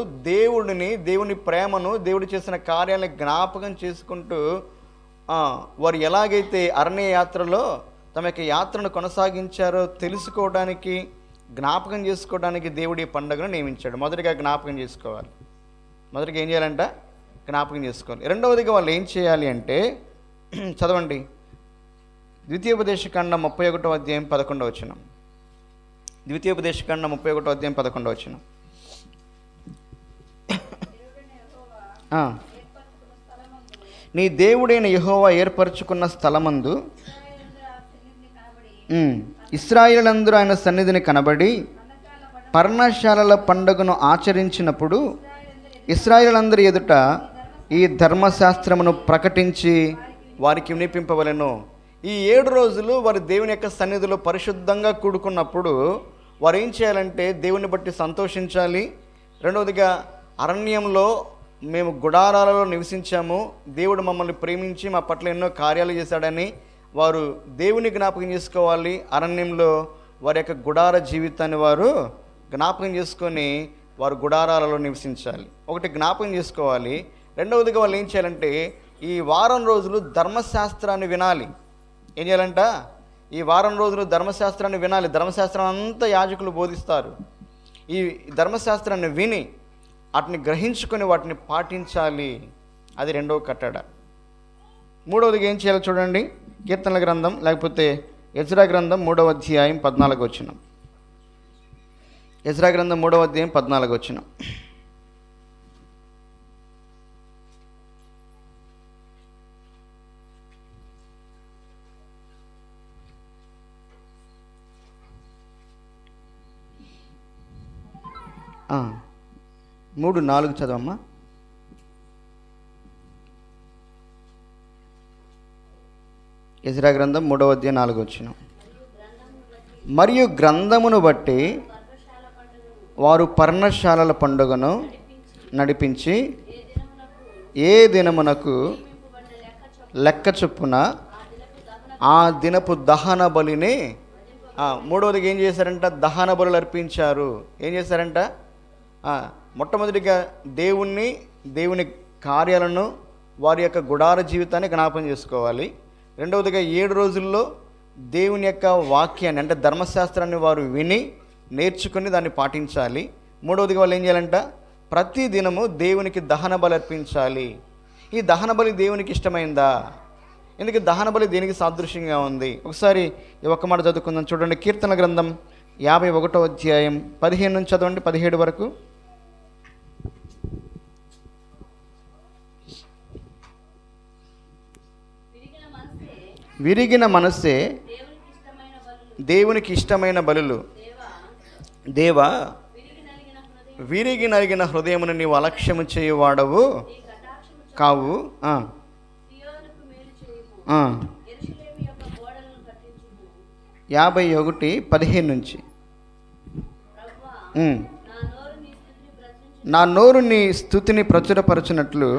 దేవుని ప్రేమను, దేవుడు చేసిన కార్యాలను జ్ఞాపకం చేసుకుంటూ వారు ఎలాగైతే అరణ్య యాత్రలో తమ యొక్క యాత్రను కొనసాగించారో తెలుసుకోవడానికి, జ్ఞాపకం చేసుకోవడానికి దేవుడు ఈ పండుగను నియమించాడు. మొదటిగా జ్ఞాపకం చేసుకోవాలి. మొదటిగా ఏం చేయాలంట? జ్ఞాపకం చేసుకోవాలి. రెండవదిగా వాళ్ళు ఏం చేయాలి అంటే, చదవండి, ద్వితీయోపదేశకాండం 31వ అధ్యాయం 11వ వచనం. ద్వితీయోపదేశకాండం 31వ అధ్యాయం 11వ వచనం. నీ దేవుడైన యెహోవా ఏర్పరచుకున్న స్థలమందు ఇశ్రాయేలులందరూ ఆయన సన్నిధిని కనబడి పర్ణశాలల పండుగను ఆచరించినప్పుడు ఇశ్రాయేలులందరి ఎదుట ఈ ధర్మశాస్త్రమును ప్రకటించి వారికి వినిపింపవలెను. ఈ 7 రోజులు వారు దేవుని యొక్క సన్నిధిలో పరిశుద్ధంగా కూడుకున్నప్పుడు వారు ఏం చేయాలంటే దేవుని బట్టి సంతోషించాలి. రెండవదిగా, అరణ్యంలో మేము గుడారాలలో నివసించాము, దేవుడు మమ్మల్ని ప్రేమించి మా పట్ల ఎన్నో కార్యాలు చేశాడని వారు దేవుని జ్ఞాపకం చేసుకోవాలి. అరణ్యంలో వారి యొక్క గుడార జీవితాన్ని వారు జ్ఞాపకం చేసుకొని వారు గుడారాలలో నివసించాలి. ఒకటి జ్ఞాపకం చేసుకోవాలి. రెండవదిగా వాళ్ళు ఏం చేయాలంటే ఈ వారం రోజులు ధర్మశాస్త్రాన్ని వినాలి. ఏం చేయాలంట? ఈ వారం రోజులు ధర్మశాస్త్రాన్ని వినాలి. ధర్మశాస్త్రం అంతా యాజకులు బోధిస్తారు. ఈ ధర్మశాస్త్రాన్ని విని వాటిని గ్రహించుకొని వాటిని పాటించాలి. అది రెండవ కట్టడ. మూడవదిగా ఏం చేయాలో చూడండి. కీర్తనల గ్రంథం లేకపోతే ఎజ్రా గ్రంథం 3వ అధ్యాయం 14వ వచనం. ఎజ్రా గ్రంథం 3వ అధ్యాయం 14వ వచనం. 3:4 చదవమ్మా. ఎజ్రా గ్రంథం 3:4. మరియు గ్రంథమును బట్టి వారు పర్ణశాలల పండుగను నడిపించి ఏ దినమునకు లెక్క చొప్పున ఆ దినపు దహన బలిని, మూడవదిగా ఏం చేశారంట? దహన బలులు అర్పించారు. ఏం చేశారంట? మొట్టమొదటిగా దేవుని కార్యాలను, వారి యొక్క గుడార జీవితాన్ని జ్ఞాపకం చేసుకోవాలి. రెండవదిగా 7 రోజుల్లో దేవుని యొక్క వాక్యాన్ని, అంటే ధర్మశాస్త్రాన్ని వారు విని నేర్చుకుని దాన్ని పాటించాలి. మూడవదిగా వాళ్ళు ఏం చేయాలంట? ప్రతి దినము దేవునికి దహన బలి అర్పించాలి. ఈ దహన బలి దేవునికి ఇష్టమైందా? ఎందుకు దహన బలి దేనికి సాదృశ్యంగా ఉంది? ఒకసారి ఈ ఒక్క మాట చదువుకుందాం. చూడండి, కీర్తన గ్రంథం 51వ అధ్యాయం 15 నుంచి చదవండి, 17 వరకు. విరిగిన మనస్సే దేవునికి ఇష్టమైన బలులు. దేవా, విరిగి నలిగిన హృదయమును నీవు అలక్ష్యము చేయువాడవు కావు. 51:15 నుంచి. నా నోరు నీ స్తుతిని ప్రచురపరచునట్లు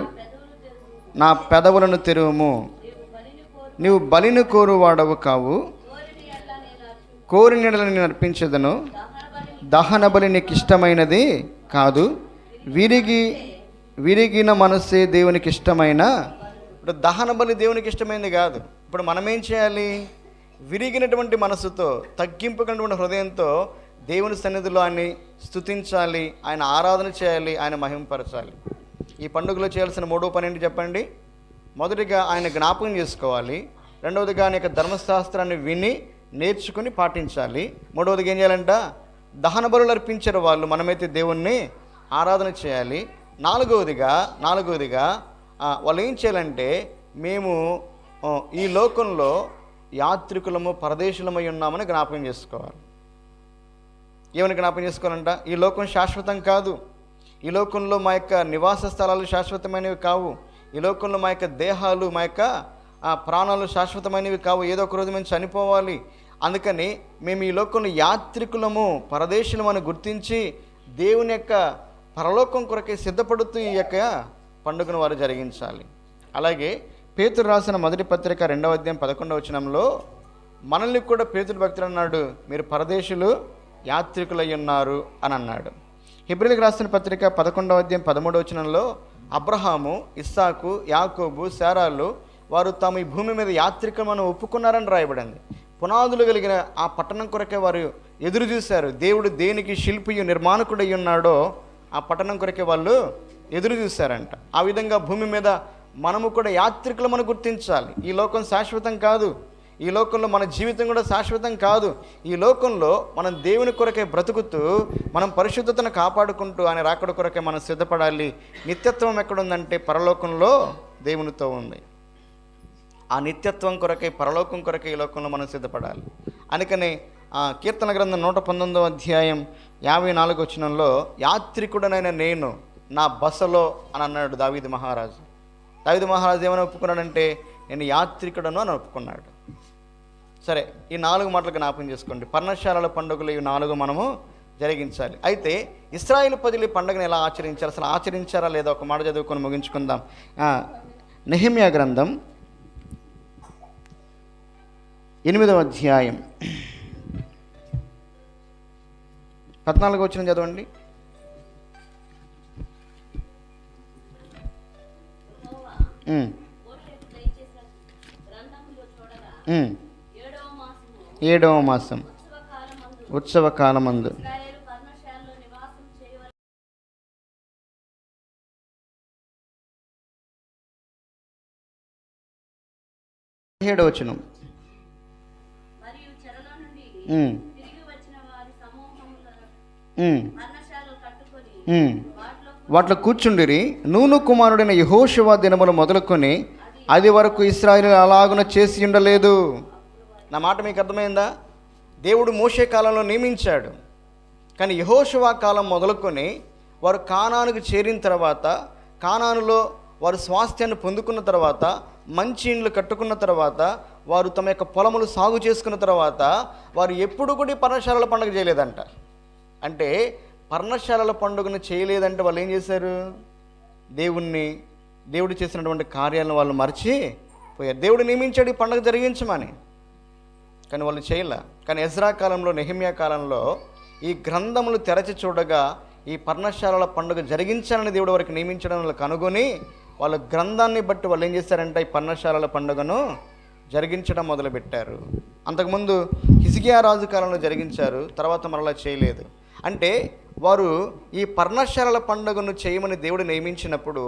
నా పెదవులను తెరువుము. నీవు బలిని కోరువాడవు కావు, కోరి నీడలను నేను అర్పించదను. దహన బలి నీకు ఇష్టమైనది కాదు. విరిగిన మనస్సే దేవునికి ఇష్టమైన. ఇప్పుడు దహన బలి దేవునికి ఇష్టమైనది కాదు. ఇప్పుడు మనం ఏం చేయాలి? విరిగినటువంటి మనసుతో, తగ్గింపుకున్నటువంటి హృదయంతో దేవుని సన్నిధిలో ఆయన్ని స్తుతించాలి, ఆయన ఆరాధన చేయాలి, ఆయన మహింపరచాలి. ఈ పండుగలో చేయాల్సిన 3వ పని ఏంటి చెప్పండి? మొదటిగా ఆయన జ్ఞాపకం చేసుకోవాలి. రెండవదిగా ఆయన యొక్క ధర్మశాస్త్రాన్ని విని నేర్చుకుని పాటించాలి. మూడవదిగా ఏం చేయాలంట? దహన బలులు అర్పించారు వాళ్ళు, మనమైతే దేవుణ్ణి ఆరాధన చేయాలి. నాలుగవదిగా వాళ్ళు ఏం చేయాలంటే, మేము ఈ లోకంలో యాత్రికులము, పరదేశులమై ఉన్నామని జ్ఞాపకం చేసుకోవాలి. ఏమని జ్ఞాపకం చేసుకోవాలంట? ఈ లోకం శాశ్వతం కాదు. ఈ లోకంలో మా యొక్క నివాస స్థలాలు శాశ్వతమైనవి కావు. ఈ లోకంలో మా యొక్క దేహాలు, మా యొక్క ప్రాణాలు శాశ్వతమైనవి కావు. ఏదో ఒక రోజు మేము చనిపోవాలి. అందుకని మేము ఈ లోకంలో యాత్రికులము, పరదేశులమని గుర్తించి దేవుని యొక్క పరలోకం కొరకే సిద్ధపడుతూ ఈ యొక్క పండుగను వారు జరిగించాలి. అలాగే పేతురు రాసిన మొదటి పత్రిక 2వ అధ్యాయం 11వ వచనంలో మనల్ని కూడా పేతురు భక్తుడు అన్నాడు, మీరు పరదేశులు, యాత్రికులై ఉన్నారు అని అన్నాడు. హెబ్రీయులకు రాసిన పత్రిక 11వ అధ్యాయం 13వ వచనంలో అబ్రహాము, ఇస్సాకు, యాకోబు, శారాలు వారు తాము ఈ భూమి మీద యాత్రికమని ఒప్పుకున్నారని రాయబడింది. పునాదులు కలిగిన ఆ పట్టణం కొరకే వారు ఎదురు చూశారు. దేవుడు దేనికి శిల్పియు నిర్మాణకుడై ఉన్నాడో ఆ పట్టణం కొరకే వాళ్ళు ఎదురు చూశారంట. ఆ విధంగా భూమి మీద మనము కూడా యాత్రికులమని గుర్తించాలి. ఈ లోకం శాశ్వతం కాదు. ఈ లోకంలో మన జీవితం కూడా శాశ్వతం కాదు. ఈ లోకంలో మనం దేవుని కొరకే బ్రతుకుతూ, మనం పరిశుద్ధతను కాపాడుకుంటూ ఆయన రాకడ కొరకే మనం సిద్ధపడాలి. నిత్యత్వం ఎక్కడుందంటే పరలోకంలో దేవునితో ఉంది. ఆ నిత్యత్వం కొరకే, పరలోకం కొరకే ఈ లోకంలో మనం సిద్ధపడాలి. అందుకని కీర్తన గ్రంథం 119వ అధ్యాయం 54వ వచనంలో యాత్రికుడనైన నేను నా బసలో అని అన్నాడు దావీదు మహారాజు. దావీదు మహారాజు ఏమని ఒప్పుకున్నాడంటే, నేను యాత్రికుడను అని ఒప్పుకున్నాడు. సరే, ఈ 4 మాటలు జ్ఞాపకం చేసుకోండి. పర్ణశాలల పండుగలు ఈ 4 మనము జరిగించాలి. అయితే ఇశ్రాయేలు ప్రజలు ఈ పండుగను ఎలా ఆచరించారు, అసలు ఆచరించారా లేదా ఒక మాట చదువుకొని ముగించుకుందాం. నెహెమ్యా గ్రంథం 8వ అధ్యాయం 14వ వచనం చదవండి. ఏడవ మాసం ఉత్సవ కాలమందు వచనం వాటిలో కూర్చుండిరి. నూను కుమారుడైన యెహోషువ దినములు మొదలుకొని అది వరకు ఇశ్రాయేలు అలాగున చేసి ఉండలేదు. నా మాట మీకు అర్థమైందా? దేవుడు మోషే కాలంలో నియమించాడు. కానీ యెహోషువ కాలం మొదలుకొని వారు కానానుకు చేరిన తర్వాత, కానానులో వారు స్వాస్థ్యాన్ని పొందుకున్న తర్వాత, మంచి ఇండ్లు కట్టుకున్న తర్వాత, వారు తమ యొక్క పొలములు సాగు చేసుకున్న తర్వాత వారు ఎప్పుడు కూడా ఈ పర్ణశాలల పండుగ చేయలేదంట. అంటే పర్ణశాలల పండుగను చేయలేదంటే వాళ్ళు ఏం చేశారు? దేవుడు చేసినటువంటి కార్యాలను వాళ్ళు మర్చిపోయారు. దేవుడు నియమించాడు ఈ పండుగ జరిగించమని, కానీ వాళ్ళు చేయలే. కానీ ఎజ్రా కాలంలో, నెహెమ్యా కాలంలో ఈ గ్రంథములు తెరచి చూడగా ఈ పర్ణశాలల పండుగ జరిగించాలని దేవుడు వారికి నియమించడం వాళ్ళు కనుగొని, వాళ్ళ గ్రంథాన్ని బట్టి వాళ్ళు ఏం చేశారంటే ఈ పర్ణశాలల పండుగను జరిగించడం మొదలుపెట్టారు. అంతకుముందు హిజ్కియా రాజు కాలంలో జరిగించారు, తర్వాత మరలా చేయలేదు. అంటే వారు ఈ పర్ణశాలల పండుగను చేయమని దేవుడు నియమించినప్పుడు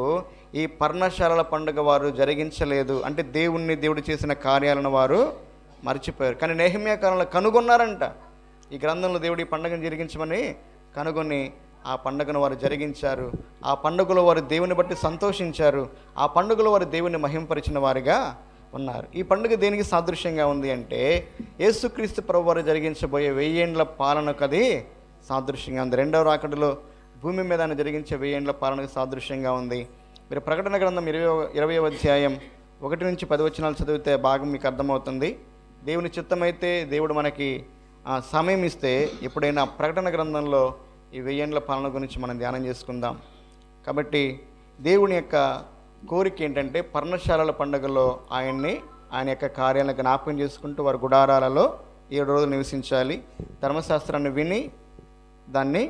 ఈ పర్ణశాలల పండుగ వారు జరిగించలేదు. అంటే దేవుడు చేసిన కార్యాలను వారు మర్చిపోయారు. కానీ నెహెమ్యా కాలంలో కనుగొన్నారంట, ఈ గ్రంథంలో దేవుడు ఈ పండుగను జరిగించమని కనుగొని ఆ పండుగను వారు జరిగించారు. ఆ పండుగలో వారు దేవుని బట్టి సంతోషించారు. ఆ పండుగలో వారు దేవుని మహింపరిచిన వారిగా ఉన్నారు. ఈ పండుగ దేనికి సాదృశ్యంగా ఉంది అంటే యేసుక్రీస్తు ప్రభు వారు జరిగించబోయే 1000 ఏండ్ల పాలనకు అది సాదృశ్యంగా ఉంది. రెండవ రాకడలో భూమి మీద ఆయన జరిగించే 1000 ఏండ్ల పాలనకు సాదృశ్యంగా ఉంది. మీరు ప్రకటన గ్రంథం 20వ అధ్యాయం 1 నుంచి 10 వచనాలు చదివితే భాగం మీకు అర్థమవుతుంది. దేవుని చిత్తమైతే దేవుడు మనకి సమయం ఇస్తే ఎప్పుడైనా ప్రకటన గ్రంథంలో ఈ 1000 ఏండ్ల పాలన గురించి మనం ధ్యానం చేసుకుందాం. కాబట్టి దేవుని యొక్క కోరిక ఏంటంటే పర్ణశాలల పండుగలో ఆయన యొక్క కార్యాలను జ్ఞాపకం చేసుకుంటూ వారి గుడారాలలో 7 రోజులు నివసించాలి. ధర్మశాస్త్రాన్ని విని దాన్ని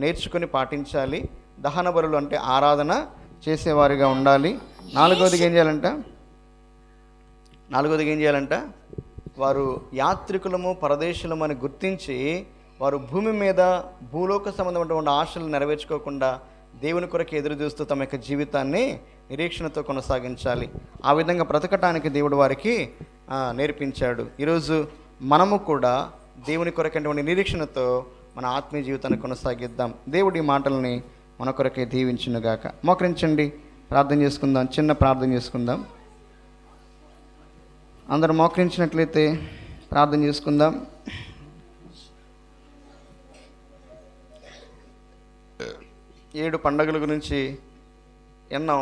నేర్చుకుని పాటించాలి. దహన బలులు అంటే ఆరాధన చేసేవారిగా ఉండాలి. నాలుగవదిగా ఏం చేయాలంట? వారు యాత్రికులము, పరదేశులము అని గుర్తించి వారు భూమి మీద భూలోక సంబంధమైనటువంటి ఆశలు నెరవేర్చుకోకుండా దేవుని కొరకు ఎదురు చూస్తూ తమ యొక్క జీవితాన్ని నిరీక్షణతో కొనసాగించాలి. ఆ విధంగా బ్రతకటానికి దేవుడు వారికి నేర్పించాడు. ఈరోజు మనము కూడా దేవుని కొరకైనటువంటి నిరీక్షణతో మన ఆత్మీయ జీవితాన్ని కొనసాగిద్దాం. దేవుడి మాటల్ని మన కొరకే దీవించునుగాక. మోకరించండి, ప్రార్థన చేసుకుందాం. చిన్న ప్రార్థన చేసుకుందాం. అందరూ మోకరించినట్లయితే ప్రార్థన చేసుకుందాం. ఏడు పండుగల గురించి విన్నాం.